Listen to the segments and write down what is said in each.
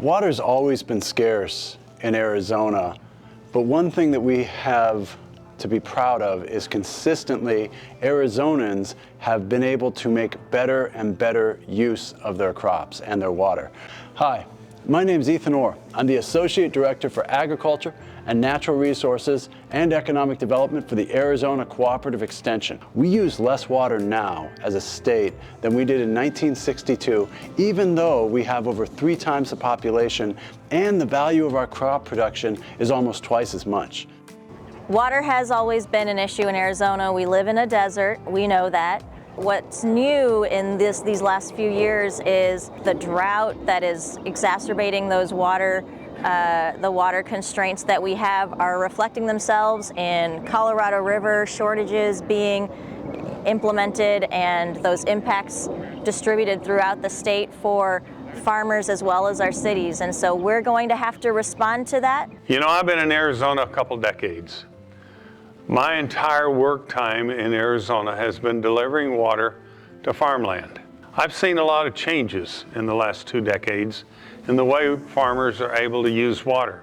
Water's always been scarce in Arizona, but one thing that we have to be proud of is consistently Arizonans have been able to make better and better use of their crops and their water. Hi, my name's Ethan Orr. I'm the Associate Director for Agriculture and Natural Resources and Economic Development for the Arizona Cooperative Extension. We use less water now as a state than we did in 1962, even though we have over 3 times the population and the value of our crop production is almost twice as much. Water has always been an issue in Arizona. We live in a desert, we know that. What's new in these last few years is the drought that is exacerbating those the water constraints that we have are reflecting themselves in Colorado River shortages being implemented and those impacts distributed throughout the state for farmers as well as our cities. And so we're going to have to respond to that. You know, I've been in Arizona a couple decades. My entire work time in Arizona has been delivering water to farmland. I've seen a lot of changes in the last 2 decades in the way farmers are able to use water.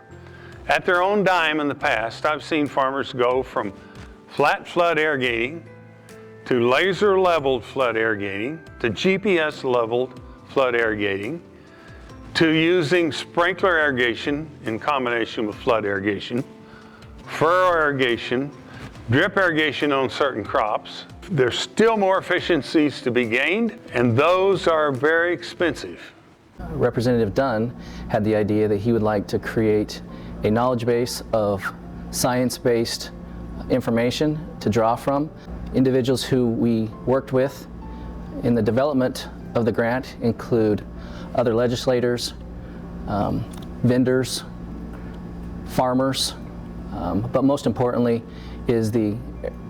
At their own dime in the past, I've seen farmers go from flat flood irrigating to laser leveled flood irrigating to GPS leveled flood irrigating to using sprinkler irrigation in combination with flood irrigation, furrow irrigation, drip irrigation on certain crops. There's still more efficiencies to be gained, and those are very expensive. Representative Dunn had the idea that he would like to create a knowledge base of science-based information to draw from. Individuals who we worked with in the development of the grant include other legislators, vendors, farmers, but most importantly is the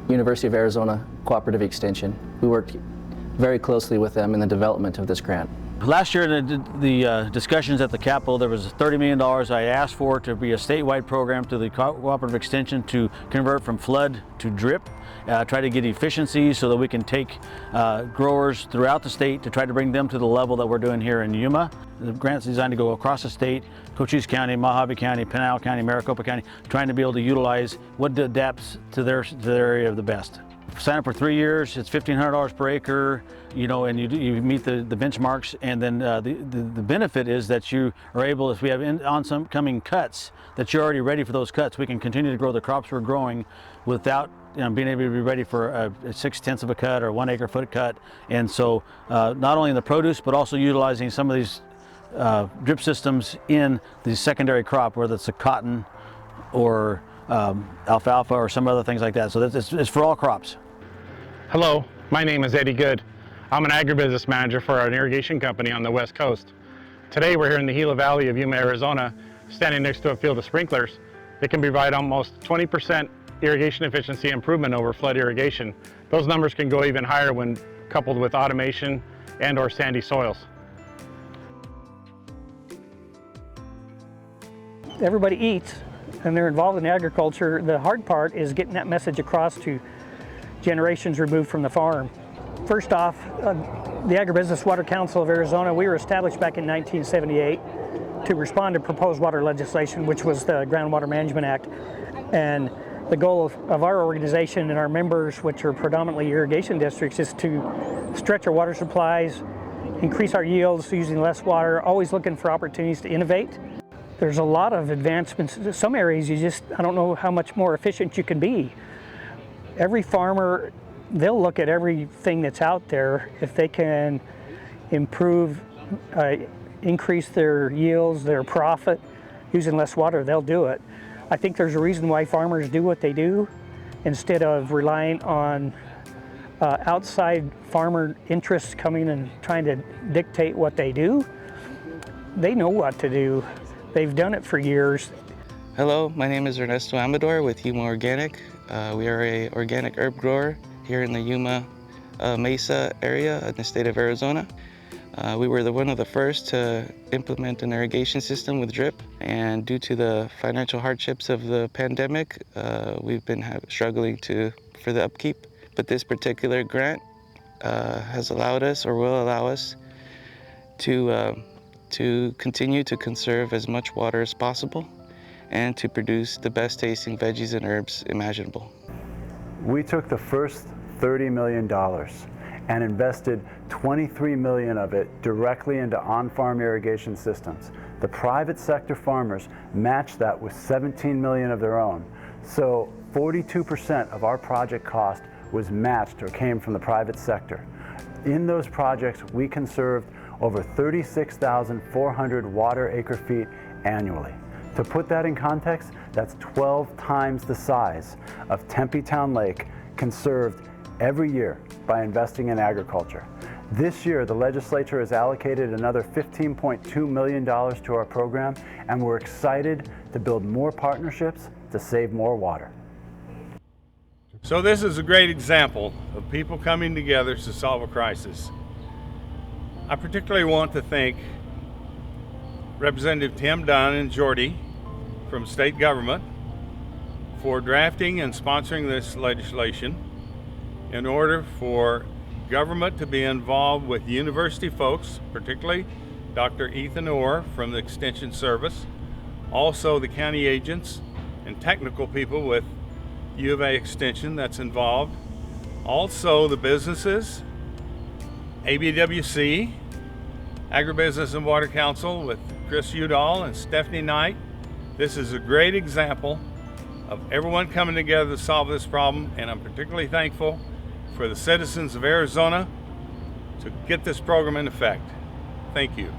University of Arizona Cooperative Extension. We worked very closely with them in the development of this grant. Last year in the discussions at the Capitol, there was $30 million I asked for to be a statewide program to the Cooperative Extension to convert from flood to drip, try to get efficiencies so that we can take growers throughout the state to try to bring them to the level that we're doing here in Yuma. The grant's designed to go across the state, Cochise County, Mojave County, Pinal County, Maricopa County, trying to be able to utilize what adapts to their area the best. Sign up for 3 years, it's $1,500 per acre, you know, and you meet the benchmarks, and then the benefit is that you are able, if we have on some coming cuts, that you're already ready for those cuts. We can continue to grow the crops we're growing without being able to be ready for a 6/10 of a cut or 1 acre foot cut. And so not only in the produce, but also utilizing some of these drip systems in the secondary crop, whether it's a cotton or alfalfa or some other things like that. So it's for all crops. Hello, my name is Eddie Good. I'm an agribusiness manager for an irrigation company on the West Coast. Today we're here in the Gila Valley of Yuma, Arizona, standing next to a field of sprinklers that can provide almost 20% irrigation efficiency improvement over flood irrigation. Those numbers can go even higher when coupled with automation and or sandy soils. Everybody eats and they're involved in agriculture. The hard part is getting that message across to generations removed from the farm. First off, the Agribusiness Water Council of Arizona, we were established back in 1978 to respond to proposed water legislation, which was the Groundwater Management Act. And the goal of our organization and our members, which are predominantly irrigation districts, is to stretch our water supplies, increase our yields using less water, always looking for opportunities to innovate. There's a lot of advancements. In some areas, I don't know how much more efficient you can be. Every farmer, they'll look at everything that's out there. If they can improve, increase their yields, their profit, using less water, they'll do it. I think there's a reason why farmers do what they do instead of relying on outside farmer interests coming and trying to dictate what they do. They know what to do. They've done it for years. Hello, my name is Ernesto Amador with Yuma Organic. We are an organic herb grower here in the Yuma Mesa area in the state of Arizona. We were one of the first to implement an irrigation system with drip, and due to the financial hardships of the pandemic, we've been struggling for the upkeep. But this particular grant has allowed us, or will allow us, to to continue to conserve as much water as possible and to produce the best tasting veggies and herbs imaginable. We took the first $30 million and invested $23 million of it directly into on-farm irrigation systems. The private sector farmers matched that with $17 million of their own. So 42% of our project cost was matched or came from the private sector. In those projects, we conserved over 36,400 water acre feet annually. To put that in context, that's 12 times the size of Tempe Town Lake conserved every year by investing in agriculture. This year, the legislature has allocated another $15.2 million to our program, and we're excited to build more partnerships to save more water. So this is a great example of people coming together to solve a crisis. I particularly want to thank Representative Tim Dunn and Jordy from state government for drafting and sponsoring this legislation in order for government to be involved with university folks, particularly Dr. Ethan Orr from the Extension Service, also the county agents and technical people with U of A Extension that's involved, also the businesses, ABWC, Agribusiness and Water Council with Chris Udall and Stephanie Knight. This is a great example of everyone coming together to solve this problem, and I'm particularly thankful for the citizens of Arizona to get this program in effect. Thank you.